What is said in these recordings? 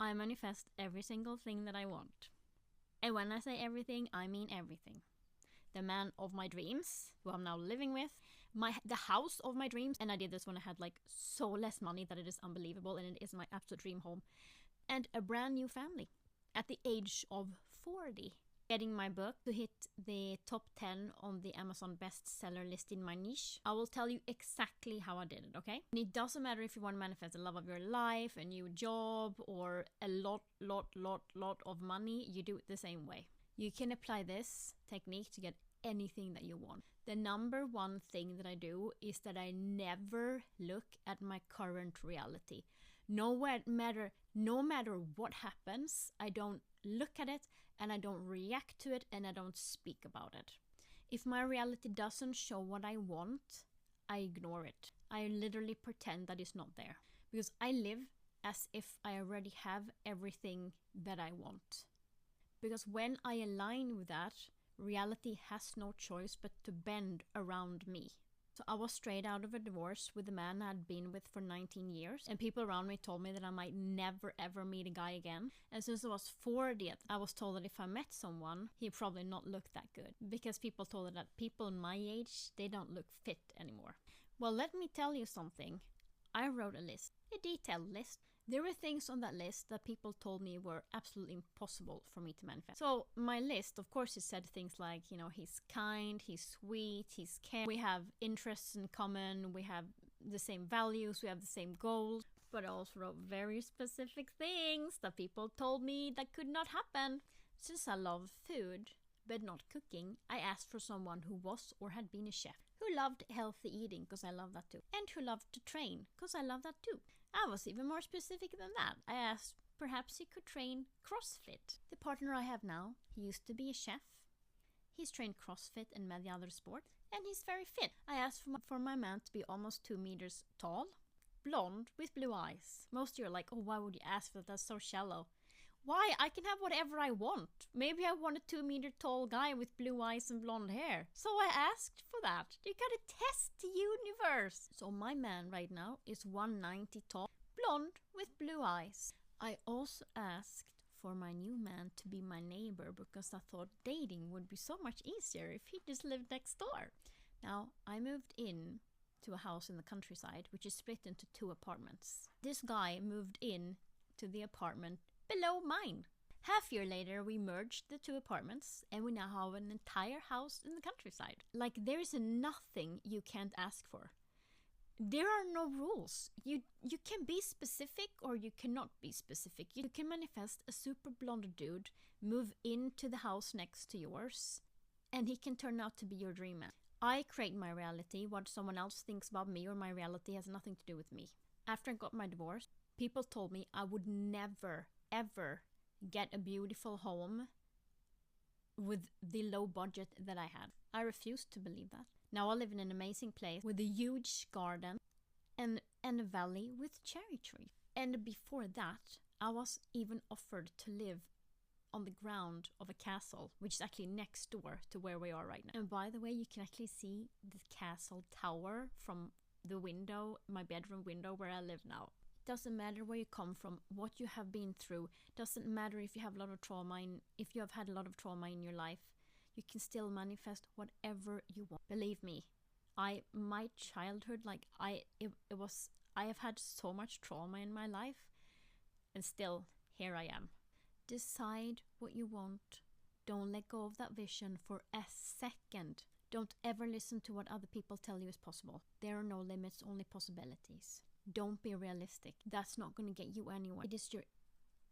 I manifest every single thing that I want. And when I say everything, I mean everything. The man of my dreams, who I'm now living with, the house of my dreams, and I did this when I had like so less money that it is unbelievable, and it is my absolute dream home, and a brand new family at the age of 40. Getting my book to hit the top 10 on the Amazon bestseller list in my niche. I will tell you exactly how I did it, okay? And it doesn't matter if you want to manifest the love of your life, a new job, or a lot of money, you do it the same way. You can apply this technique to get anything that you want. The number one thing that I do is that I never look at my current reality. No matter what happens, I don't look at it and I don't react to it and I don't speak about it. If my reality doesn't show what I want, I ignore it. I literally pretend that it's not there, because I live as if I already have everything that I want. Because when I align with that, reality has no choice but to bend around me. So I was straight out of a divorce with a man I'd been with for 19 years, and people around me told me that I might never ever meet a guy again. And since I was 40, I was told that if I met someone, he'd probably not look that good, because people told me that people my age, they don't look fit anymore. Well, let me tell you something. I wrote a list, a detailed list. There were things on that list that people told me were absolutely impossible for me to manifest. So my list, of course, it said things like, he's kind, he's sweet, he's caring, we have interests in common, we have the same values, we have the same goals. But I also wrote very specific things that people told me that could not happen. Since I love food, but not cooking, I asked for someone who was or had been a chef, who loved healthy eating, because I love that too, and who loved to train, because I love that too. I was even more specific than that. I asked perhaps he could train CrossFit. The partner I have now, he used to be a chef. He's trained CrossFit and many other sports, and he's very fit. I asked for my man to be almost 2 meters tall, blonde, with blue eyes. Most of you are like, oh, why would you ask for that? That's so shallow. Why? I can have whatever I want. Maybe I want a 2 meter tall guy with blue eyes and blonde hair. So I asked for that. You gotta test the universe. So my man right now is 190 tall, blonde with blue eyes. I also asked for my new man to be my neighbor, because I thought dating would be so much easier if he just lived next door. Now, I moved in to a house in the countryside, which is split into 2 apartments. This guy moved in to the apartment below mine. Half year later, we merged the 2 apartments, and we now have an entire house in the countryside. Like, there is nothing you can't ask for. There are no rules. You can be specific or you cannot be specific. You can manifest a super blonde dude, move into the house next to yours, and he can turn out to be your dream man. I create my reality. What someone else thinks about me or my reality has nothing to do with me. After I got my divorce, people told me I would never ever get a beautiful home with the low budget that I had. I refused to believe that. Now I live in an amazing place with a huge garden and a valley with cherry trees. And before that, I was even offered to live on the ground of a castle, which is actually next door to where we are right now. And by the way, you can actually see the castle tower from the window, my bedroom window where I live now. Doesn't matter where you come from, what you have been through. Doesn't matter if you have a lot of trauma if you have had a lot of trauma in your life. You can still manifest whatever you want. Believe me, my childhood, I have had so much trauma in my life, and still here I am. Decide what you want. Don't let go of that vision for a second. Don't ever listen to what other people tell you is possible. There are no limits, only possibilities. Don't be realistic. That's not going to get you anywhere. It is your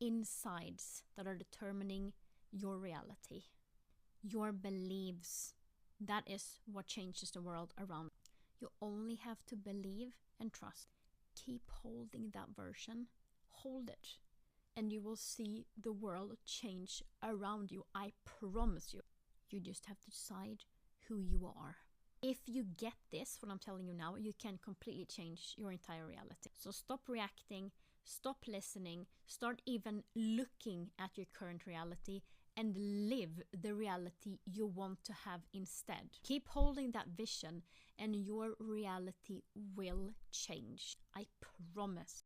insides that are determining your reality. Your beliefs. That is what changes the world around. You only have to believe and trust. Keep holding that version. Hold it. And you will see the world change around you. I promise you. You just have to decide who you are. If you get this, what I'm telling you now, you can completely change your entire reality. So stop reacting, stop listening, start even looking at your current reality and live the reality you want to have instead. Keep holding that vision and your reality will change. I promise.